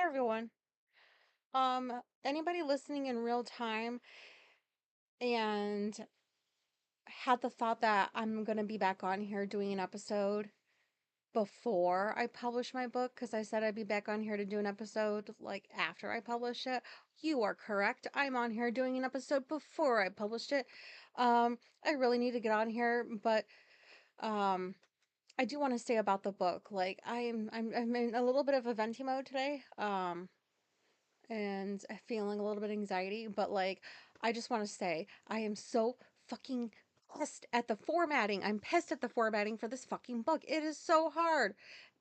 Hi everyone. Anybody listening in real time and had the thought that I'm gonna be back on here doing an episode before I publish my book because I said I'd be back on here to do an episode like after I publish it. You are correct. I'm on here doing an episode before I published it. I really need to get on here, but um I do want to say about the book. Like I'm in a little bit of a venti mode today. And feeling a little bit anxiety, but like I just want to say I am so fucking pissed at the formatting. I'm pissed at the formatting for this fucking book. It is so hard.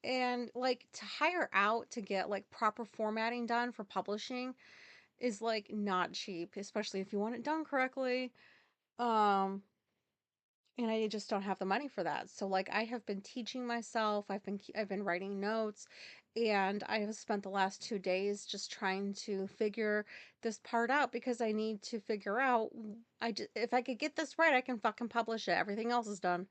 And like to hire out to get like proper formatting done for publishing is like not cheap, especially if you want it done correctly. Um and I just don't have the money for that. So like I have been teaching myself, I've been writing notes, and I have spent the last 2 days just trying to figure this part out because I need to figure out if I could get this right, I can fucking publish it. Everything else is done.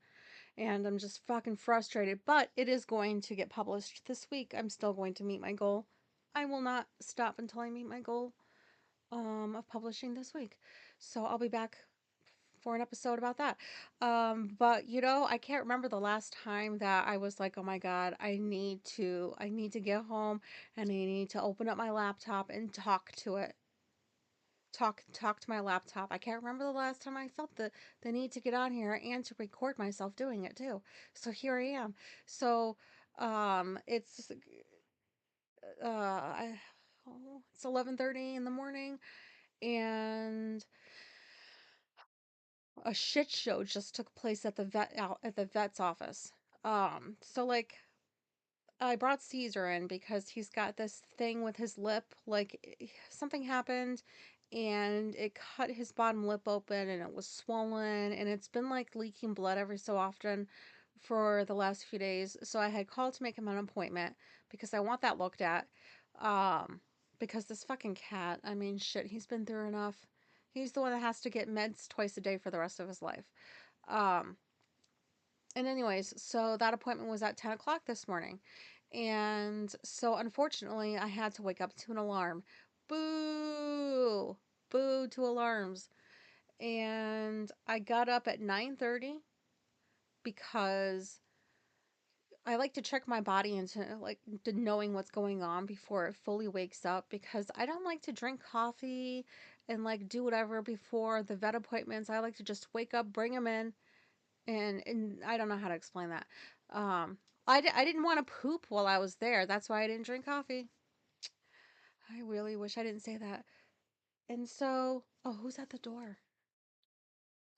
And I'm just fucking frustrated, but it is going to get published this week. I'm still going to meet my goal. I will not stop until I meet my goal of publishing this week. So I'll be back for an episode about that. But I can't remember the last time that I was like, oh my God, I need to get home and I need to open up my laptop and talk to it. Talk to my laptop. I can't remember the last time I felt the need to get on here and to record myself doing it too. So here I am. So it's I, oh, it's 11:30 in the morning and a shit show just took place at the vet's office. So like I brought Caesar in because he's got this thing with his lip. Like something happened and it cut his bottom lip open and it was swollen and it's been like leaking blood every so often for the last few days. So I had called to make him an appointment because I want that looked at. Um, because this fucking cat, I mean, shit, he's been through enough. He's the one that has to get meds twice a day for the rest of his life. Um, and anyways, so that appointment was at 10 o'clock this morning. And so unfortunately, I had to wake up to an alarm. Boo! Boo to alarms. And I got up at 9:30 because I like to trick my body into like to knowing what's going on before it fully wakes up because I don't like to drink coffee and like do whatever before the vet appointments. I like to just wake up, bring him in, and I don't know how to explain that. Um, I didn't want to poop while I was there. That's why I didn't drink coffee. I really wish I didn't say that. And so, oh, who's at the door?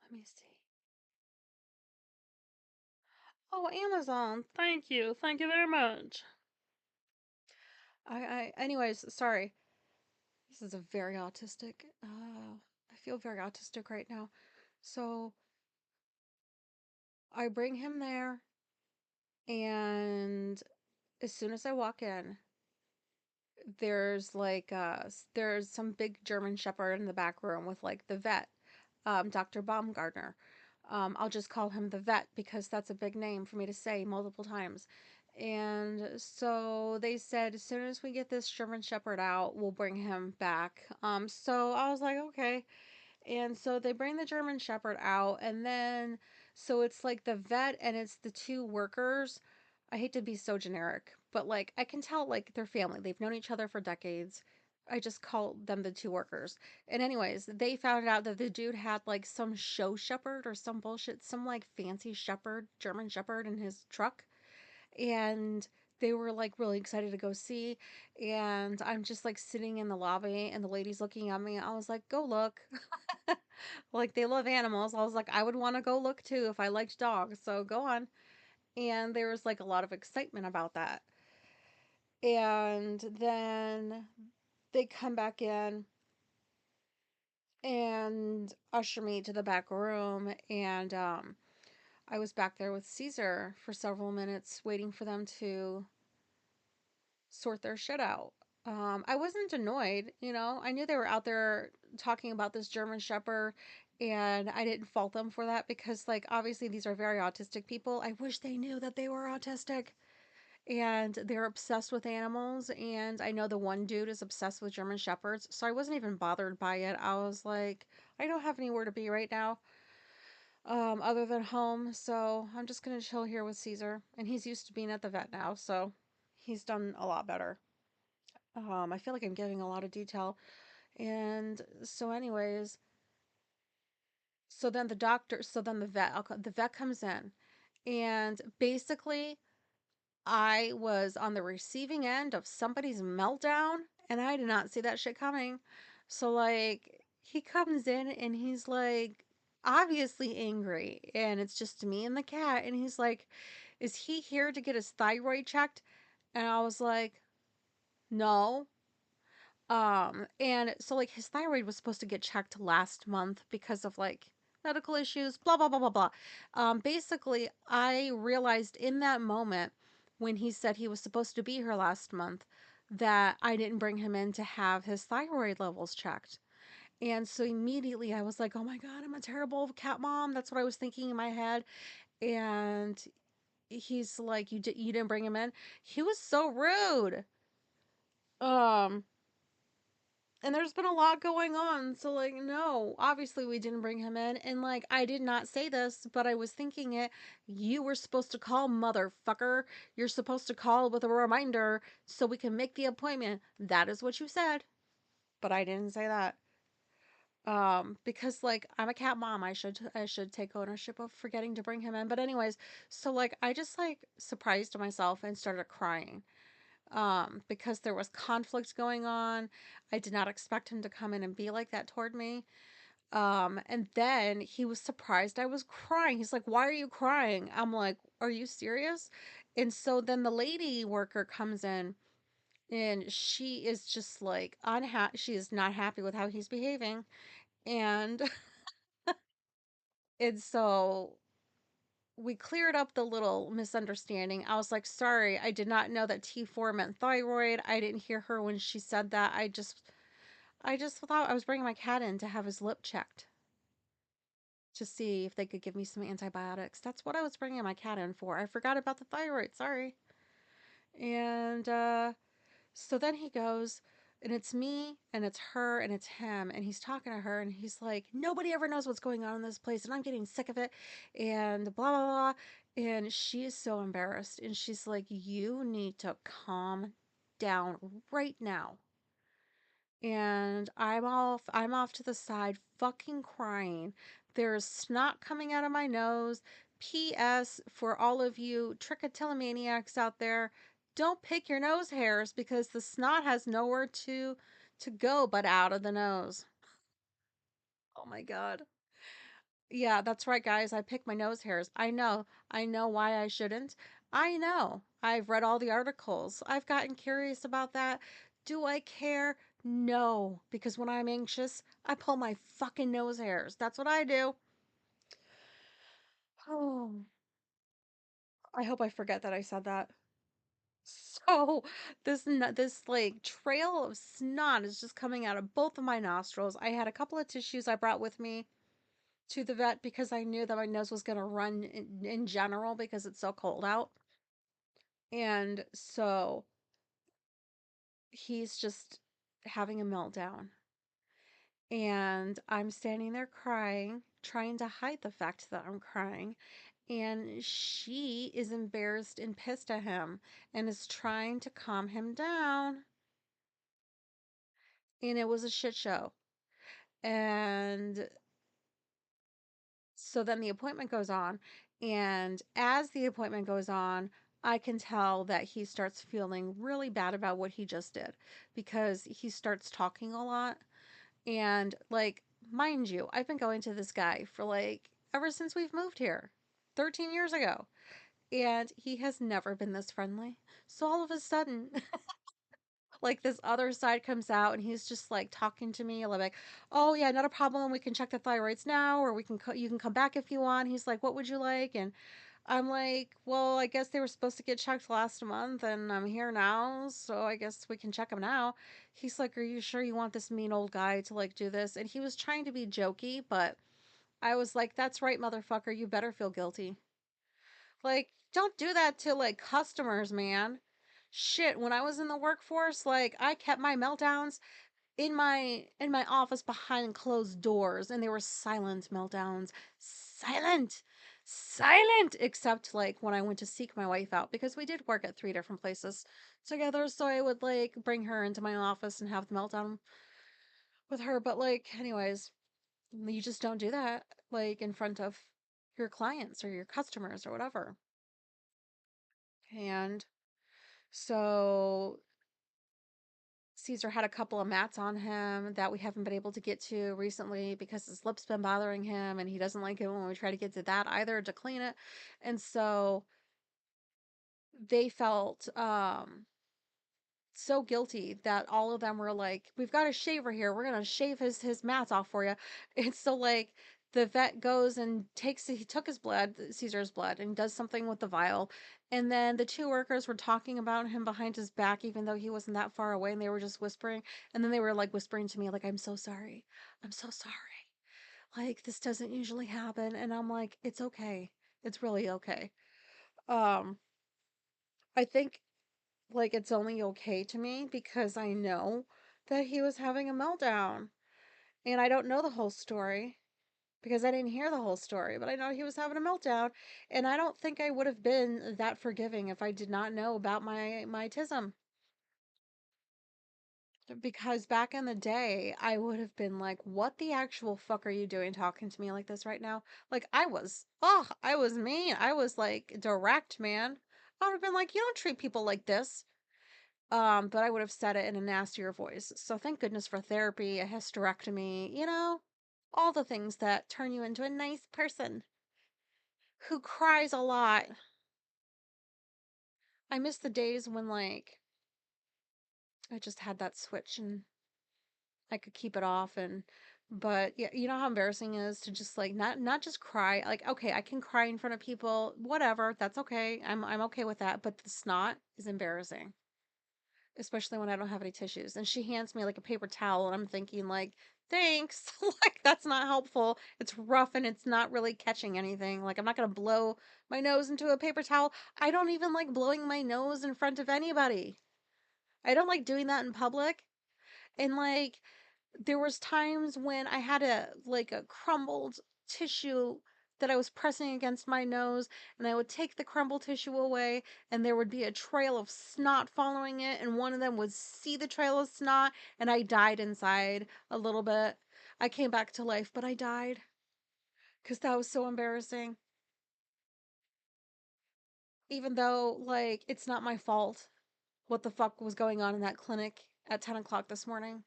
Let me see. Oh, Amazon. Thank you. Thank you very much. Anyways, sorry. This is a very autistic. I feel very autistic right now. So I bring him there, and as soon as I walk in, there's some big German Shepherd in the back room with like the vet, Dr. Baumgartner. I'll just call him the vet because that's a big name for me to say multiple times. And so they said as soon as we get this German Shepherd out, we'll bring him back. So I was like, okay. And so they bring the German Shepherd out, and then so it's like the vet and it's the two workers. I hate to be so generic, but like I can tell like they're family. They've known each other for decades. I just call them the two workers. And anyways, they found out that the dude had like some show shepherd or some bullshit, some like fancy shepherd, German shepherd in his truck, and they were like really excited to go see, and I'm just like sitting in the lobby and the lady's looking at me. I was like, go look. Like they love animals. I was like, I would want to go look too if I liked dogs, so go on. And there was like a lot of excitement about that. And then they come back in and usher me to the back room, and I was back there with Caesar for several minutes waiting for them to sort their shit out. I wasn't annoyed, I knew they were out there talking about this German Shepherd, and I didn't fault them for that because, like, obviously these are very autistic people. I wish they knew that they were autistic. and they're obsessed with animals. And I know the one dude is obsessed with German Shepherds, so I wasn't even bothered by it. I was like, I don't have anywhere to be right now, other than home, so I'm just gonna chill here with Caesar. And he's used to being at the vet now, so he's done a lot better. I feel like I'm giving a lot of detail. And so, anyways, so then the vet comes in, and basically I was on the receiving end of somebody's meltdown, and I did not see that shit coming. So, like, he comes in and he's like obviously angry, and it's just me and the cat, and he's like, "Is he here to get his thyroid checked?" And I was like, "No." And so like his thyroid was supposed to get checked last month because of like medical issues, blah blah blah blah blah. Basically, I realized in that moment when he said he was supposed to be here last month that I didn't bring him in to have his thyroid levels checked. And so immediately I was like, "Oh my god, I'm a terrible cat mom." That's what I was thinking in my head. And he's like, you didn't bring him in?" He was so rude. Um And there's been a lot going on. So, like, no, obviously we didn't bring him in. And, like, I did not say this, but I was thinking it. You were supposed to call, motherfucker. You're supposed to call with a reminder so we can make the appointment. That is what you said. But I didn't say that. Because like I'm a cat mom, I should take ownership of forgetting to bring him in. But anyways, so like I just like surprised myself and started crying, because there was conflict going on. I did not expect him to come in and be like that toward me. And then he was surprised I was crying. He's like, "Why are you crying?" I'm like, "Are you serious?" And so then the lady worker comes in, and she is just like unhappy. She is not happy with how he's behaving. And and so we cleared up the little misunderstanding. I was like, "Sorry, I did not know that T4 meant thyroid. I didn't hear her when she said that. I just thought I was bringing my cat in to have his lip checked to see if they could give me some antibiotics. That's what I was bringing my cat in for. I forgot about the thyroid. Sorry." And so then he goes, and it's me, and it's her, and it's him, and he's talking to her, and he's like, "Nobody ever knows what's going on in this place, and I'm getting sick of it," and blah blah blah. And she is so embarrassed, and she's like, "You need to calm down right now." And I'm off to the side fucking crying. There's snot coming out of my nose. PS, for all of you trichotillomaniacs out there, don't pick your nose hairs because the snot has nowhere to go but out of the nose. Oh my god. Yeah, that's right, guys. I pick my nose hairs. I know. I know why I shouldn't. I know. I've read all the articles. I've gotten curious about that. Do I care? No, because when I'm anxious, I pull my fucking nose hairs. That's what I do. Oh, I hope I forget that I said that. So, this like trail of snot is just coming out of both of my nostrils. I had a couple of tissues I brought with me to the vet because I knew that my nose was going to run in general because it's so cold out. And so he's just having a meltdown. And I'm standing there crying, trying to hide the fact that I'm crying. And she is embarrassed and pissed at him and is trying to calm him down. And it was a shit show. And so then the appointment goes on, and as the appointment goes on, I can tell that he starts feeling really bad about what he just did because he starts talking a lot. And, like, mind you, I've been going to this guy for like ever since we've moved here 13 years ago, and he has never been this friendly. So all of a sudden, like this other side comes out, and he's just like talking to me like, "Oh yeah, not a problem, we can check the thyroids now, or you can come back if you want." He's like, "What would you like?" And I'm like, "Well, I guess they were supposed to get checked last month, and I'm here now, so I guess we can check them now." He's like, "Are you sure you want this mean old guy to like do this?" And he was trying to be jokey, but I was like, "That's right, motherfucker, you better feel guilty." Like, don't do that to like customers, man. Shit, when I was in the workforce, like I kept my meltdowns in my office behind closed doors, and they were silent meltdowns. Silent. Silent, except like when I went to seek my wife out, because we did work at 3 different places together, so I would like bring her into my office and have the meltdown with her. But like, anyways, you just don't do that like in front of your clients or your customers or whatever. And so Caesar had a couple of mats on him that we haven't been able to get to recently because his lip's been bothering him, and he doesn't like it when we try to get to that either to clean it. And so they felt so guilty that all of them were like, "We've got a shaver here. We're gonna shave his mats off for you." And so like the vet goes and he took his blood, Caesar's blood, and does something with the vial. And then the two workers were talking about him behind his back, even though he wasn't that far away, and they were just whispering. And then they were like whispering to me, like, "I'm so sorry. I'm so sorry. Like, this doesn't usually happen." And I'm like, "It's okay. It's really okay." Um, I think like it's only okay to me because I know that he was having a meltdown. And I don't know the whole story because I didn't hear the whole story, but I know he was having a meltdown. And I don't think I would have been that forgiving if I did not know about my autism. Because back in the day, I would have been like, "What the actual fuck are you doing talking to me like this right now?" Like, I was mean. I was like direct, man. I would have been like, "You don't treat people like this." But I would have said it in a nastier voice. So thank goodness for therapy, a hysterectomy, all the things that turn you into a nice person who cries a lot. I miss the days when like I just had that switch and I could keep it off. And but yeah, you know how embarrassing it is to just like not just cry. Like, okay, I can cry in front of people, whatever, that's okay. I'm okay with that, but the snot is embarrassing, especially when I don't have any tissues. And she hands me like a paper towel, and I'm thinking like, thanks. Like that's not helpful. It's rough and it's not really catching anything. Like I'm not gonna blow my nose into a paper towel. I don't even like blowing my nose in front of anybody. I don't like doing that in public. And like there was times when I had a crumbled tissue that I was pressing against my nose, and I would take the crumbled tissue away, and there would be a trail of snot following it, and one of them would see the trail of snot, and I died inside a little bit. I came back to life, but I died because that was so embarrassing. Even though like it's not my fault what the fuck was going on in that clinic at 10 o'clock this morning.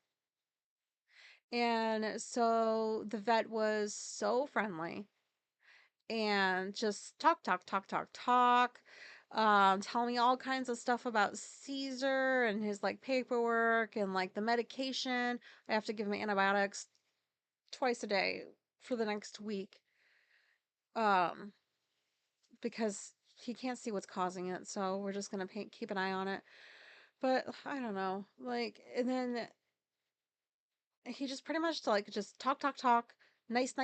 And so the vet was so friendly and just talk, tell me all kinds of stuff about Caesar and his like paperwork and like the medication. I have to give him antibiotics twice a day for the next week, um, because he can't see what's causing it. So we're just gonna keep an eye on it. But I don't know, like, and then he just pretty much like just talk, nice,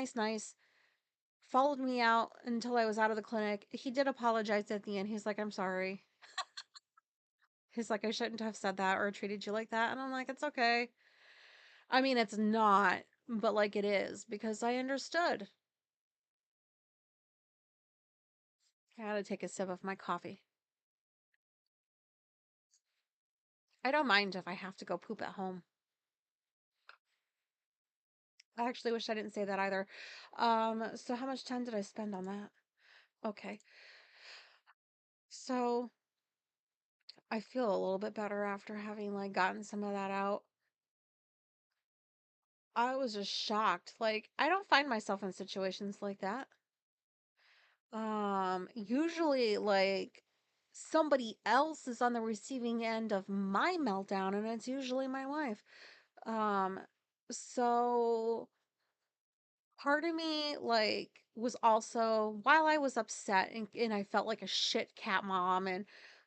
followed me out until I was out of the clinic. He did apologize at the end. He's like, "I'm sorry." He's like, "I shouldn't have said that or treated you like that." And I'm like, "It's okay." I mean, it's not, but like it is because I understood. I gotta take a sip of my coffee. I don't mind if I have to go poop at home. I actually wish I didn't say that either. So how much time did I spend on that? Okay. So I feel a little bit better after having like gotten some of that out. I was just shocked. Like, I don't find myself in situations like that. Usually like somebody else is on the receiving end of my meltdown, and it's usually my wife. Um, so part of me like was also, while I was upset and I felt like a shit cat mom, and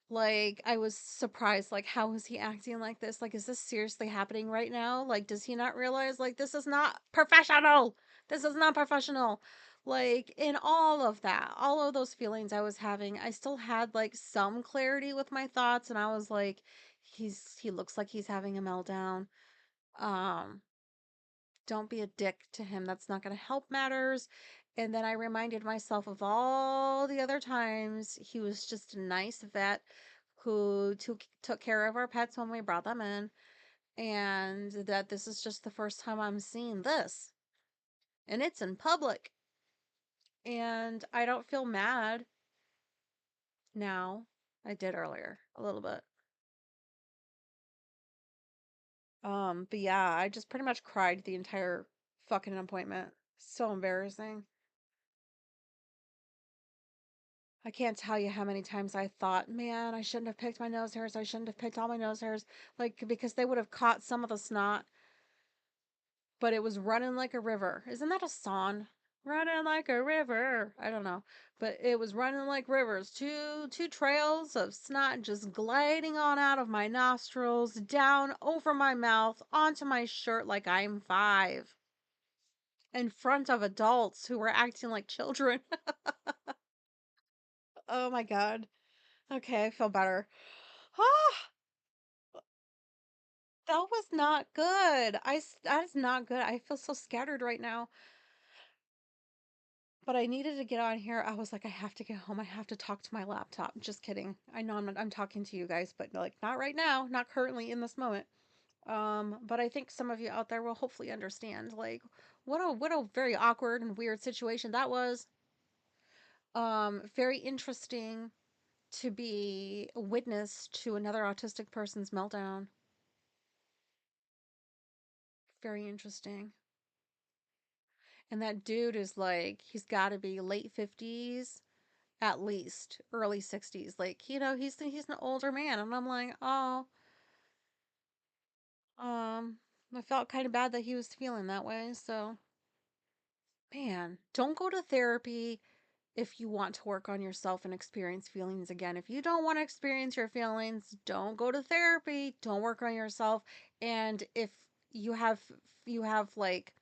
like I was surprised, like, how is he acting like this? Like, is this seriously happening right now? Like, does he not realize like this is not professional? This is not professional. Like in all of that, all of those feelings I was having, I still had like some clarity with my thoughts, and I was like, he looks like he's having a meltdown. Um, don't be a dick to him. That's not going to help matters. And then I reminded myself of all the other times he was just a nice vet who took care of our pets when we brought them in, and that this is just the first time I'm seeing this, and it's in public. And I don't feel mad now. I did earlier, a little bit. But yeah, I just pretty much cried the entire fucking appointment. So embarrassing. I can't tell you how many times I thought, man, I shouldn't have picked my nose hairs. I shouldn't have picked all my nose hairs. Like, because they would have caught some of the snot, but it was running like a river. Isn't that a song? Running like a river. I don't know. But it was running like rivers. Two trails of snot just gliding on out of my nostrils, down over my mouth, onto my shirt like I'm 5. In front of adults who were acting like children. Oh my god. Okay, I feel better. Ah, that was not good. That is not good. I feel so scattered right now. But I needed to get on here. I was like, I have to get home. I have to talk to my laptop. Just kidding. I know I'm talking to you guys, but like not right now, not currently in this moment. But I think some of you out there will hopefully understand like what a very awkward and weird situation that was. Very interesting to be a witness to another autistic person's meltdown. Very interesting. And that dude is like, he's got to be late 50s, at least early 60s. Like, he's an older man. And I'm like, oh, um, I felt kind of bad that he was feeling that way. So, man, don't go to therapy if you want to work on yourself and experience feelings again. If you don't want to experience your feelings, don't go to therapy. Don't work on yourself. And if you have like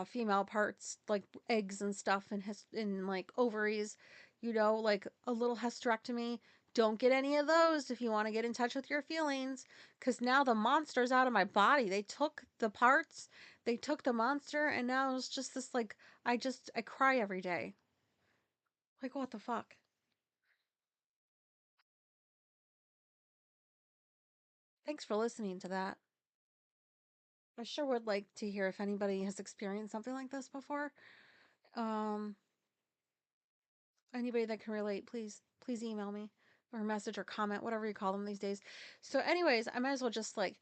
female parts like eggs and stuff and in like ovaries, like a little hysterectomy. Don't get any of those if you want to get in touch with your feelings, because now the monster's out of my body. They took the parts, they took the monster, and now it's just this like I cry every day. Like what the fuck? Thanks for listening to that. I sure would like to hear if anybody has experienced something like this before. Um, Anybody that can relate, please email me or message or comment, whatever you call them these days. So anyways, I might as well just like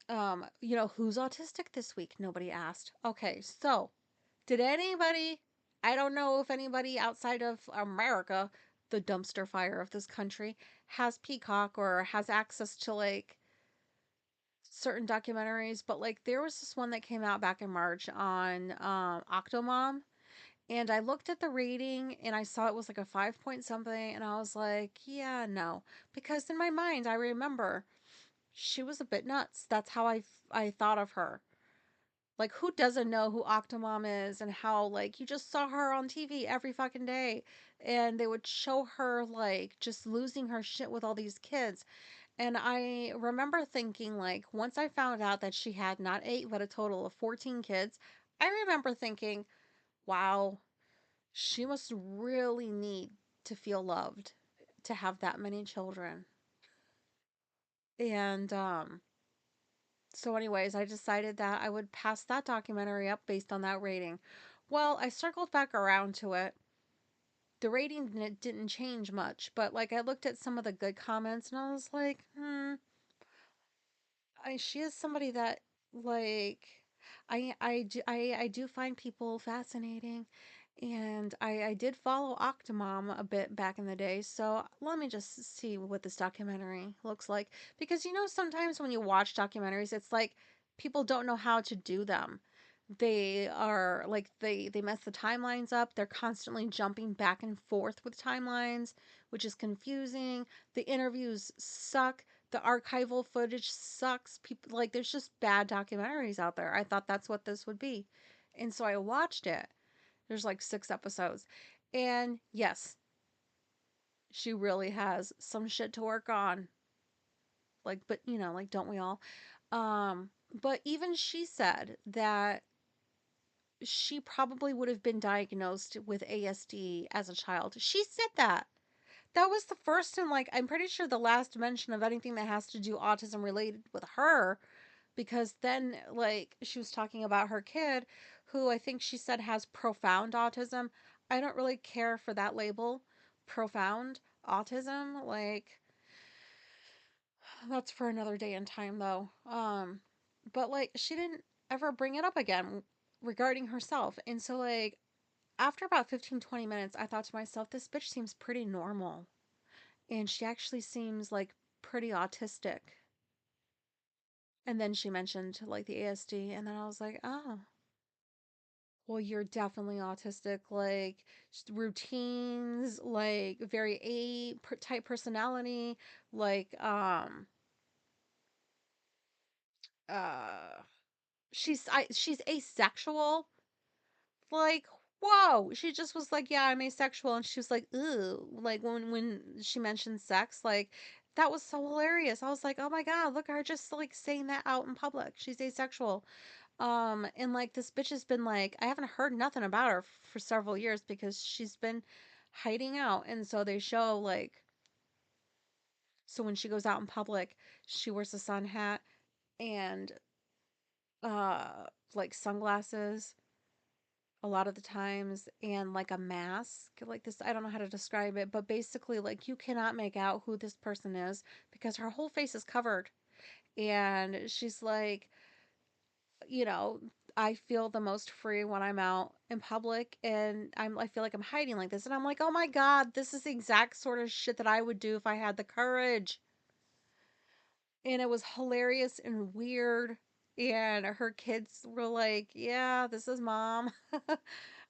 who's autistic this week? Nobody asked. Okay, so did anybody, I don't know if anybody outside of America, the dumpster fire of this country, has Peacock or has access to like certain documentaries, but like there was this one that came out back in March on Octomom. And I looked at the rating and I saw it was like a 5 point something. And I was like, yeah, no. Because in my mind, I remember she was a bit nuts. That's how I thought of her. Like, who doesn't know who Octomom is and how, like, you just saw her on TV every fucking day. And they would show her, like, just losing her shit with all these kids. And I remember thinking, like, once I found out that she had not 8, but a total of 14 kids, I remember thinking, wow, she must really need to feel loved to have that many children. And so anyways, I decided that I would pass that documentary up based on that rating. Well, I circled back around to it. The rating didn't change much, but like I looked at some of the good comments and I was like, she is somebody that like I do find people fascinating, and I did follow Octomom a bit back in the day, so let me just see what this documentary looks like, because sometimes when you watch documentaries it's like people don't know how to do them. They are like they mess the timelines up. They're constantly jumping back and forth with timelines, which is confusing. The interviews suck. The archival footage sucks. People like there's just bad documentaries out there. I thought that's what this would be. And so I watched it. There's like 6 episodes. And yes, she really has some shit to work on. Like, but like, don't we all? But even she said that she probably would have been diagnosed with ASD as a child. She said that. That was the first and, like, I'm pretty sure the last mention of anything that has to do autism related with her, because then, like, she was talking about her kid who I think she said has profound autism. I don't really care for that label, profound autism. Like, that's for another day and time though. But like, she didn't ever bring it up again regarding herself. And so, like, after about 15-20 minutes, I thought to myself, this bitch seems pretty normal. And she actually seems like pretty autistic. And then she mentioned like the ASD, and then I was like, oh, well, you're definitely autistic. Like, routines, like very type personality, like uh she's asexual. Like, whoa, she just was like, yeah, I'm asexual. And she was like, ooh, like when she mentioned sex, like, that was so hilarious. I was like, oh my god, look at her just like saying that out in public. She's asexual. And like, this bitch has been like, I haven't heard nothing about her for several years because she's been hiding out. And so they show like, so when she goes out in public, she wears a sun hat and uh like sunglasses a lot of the times, and like a mask like this. I don't know how to describe it, but basically, like, you cannot make out who this person is because her whole face is covered. And she's like, you know I feel the most free when I'm out in public, and I feel like I'm hiding like this. And I'm like, oh my god, this is the exact sort of shit that I would do if I had the courage. And it was hilarious and weird. And her kids were like, yeah, this is mom.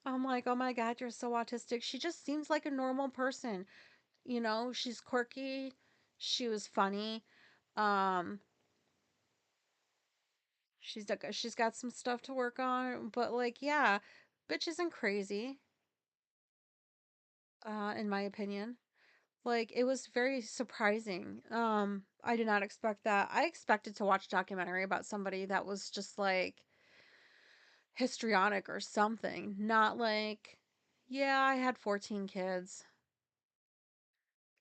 I'm like, oh my god, you're so autistic. She just seems like a normal person. She's quirky. She was funny. Um, she's got some stuff to work on, but like, yeah, bitch isn't crazy, in my opinion. Like, it was very surprising. I did not expect that. I expected to watch a documentary about somebody that was just like histrionic or something, not like, yeah, I had 14 kids.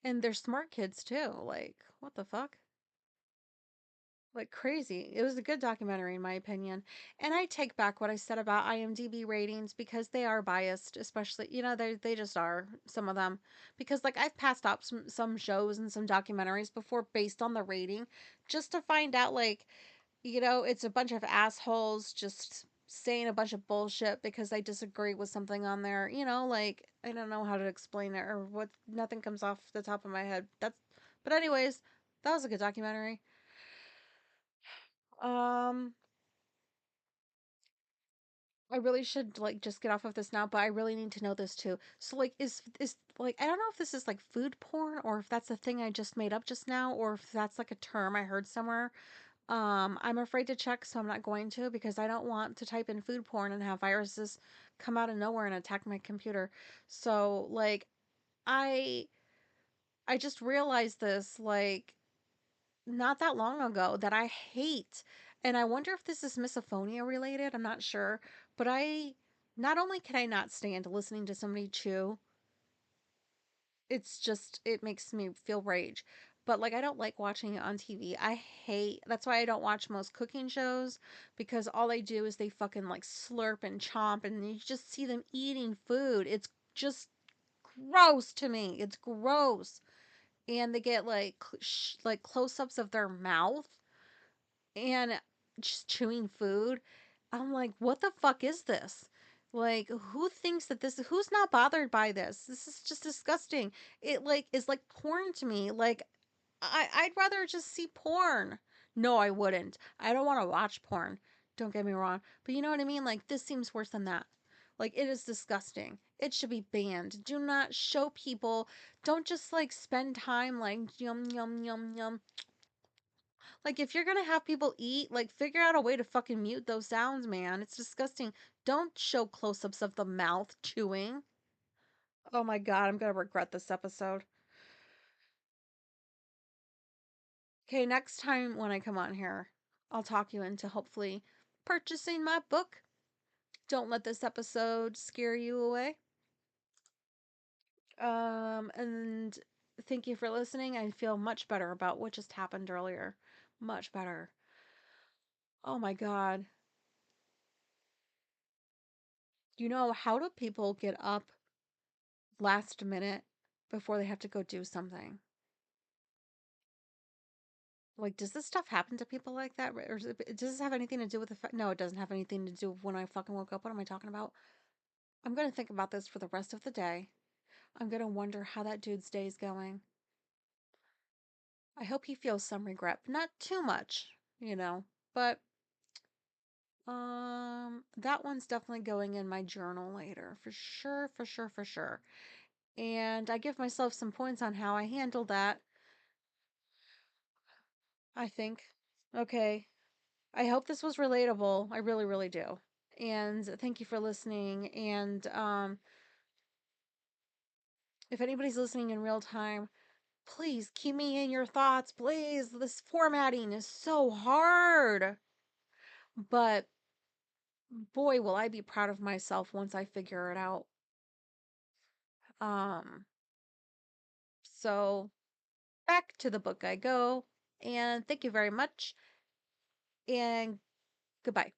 And they're smart kids too. Like, what the fuck? Like, crazy. It was a good documentary, in my opinion. And I take back what I said about IMDb ratings because they are biased, especially, they just are, some of them. Because, like, I've passed up some shows and some documentaries before based on the rating just to find out, like, it's a bunch of assholes just saying a bunch of bullshit because they disagree with something on there. Like, I don't know how to explain it, or what, nothing comes off the top of my head. But anyways, that was a good documentary. Um, I really should like just get off of this now, but I really need to know this too. So like, is like, I don't know if this is like food porn or if that's a thing I just made up just now, or if that's like a term I heard somewhere. I'm afraid to check, so I'm not going to, because I don't want to type in food porn and have viruses come out of nowhere and attack my computer. So, like, I I just realized this like not that long ago that I hate, and I wonder if this is misophonia related. I'm not sure, but I not only can I not stand listening to somebody chew, it's just, it makes me feel rage. But like, I don't like watching it on TV. That's why I don't watch most cooking shows, because all they do is they fucking like slurp and chomp, and you just see them eating food. It's just gross to me. It's gross. And they get like like close-ups of their mouth and just chewing food. I'm like, what the fuck is this? Like, who thinks that who's not bothered by this? This is just disgusting. It like is like porn to me. Like, I'd rather just see porn. No, I wouldn't. I don't want to watch porn. Don't get me wrong. But you know what I mean? Like, this seems worse than that. Like, it is disgusting. It should be banned. Do not show people. Don't just like spend time like yum yum yum yum Like, if you're gonna have people eat, like, figure out a way to fucking mute those sounds, man. It's disgusting. Don't show close-ups of the mouth chewing. Oh my god, I'm gonna regret this episode. Okay, next time when I come on here, I'll talk you into hopefully purchasing my book. Don't let this episode scare you away. And thank you for listening. I feel much better about what just happened earlier. Much better. Oh my god. How do people get up last minute before they have to go do something? Like, does this stuff happen to people like that? Or does this have anything to do with the fact? No, it doesn't have anything to do with when I fucking woke up. What am I talking about? I'm going to think about this for the rest of the day. I'm going to wonder how that dude's day's going. I hope he feels some regret. Not too much, but that one's definitely going in my journal later. For sure, for sure, for sure. And I give myself some points on how I handled that, I think. Okay. I hope this was relatable. I really, really do. And thank you for listening. And if anybody's listening in real time, please keep me in your thoughts. Please. This formatting is so hard. But boy, will I be proud of myself once I figure it out. Um, so back to the book I go. And thank you very much. And goodbye.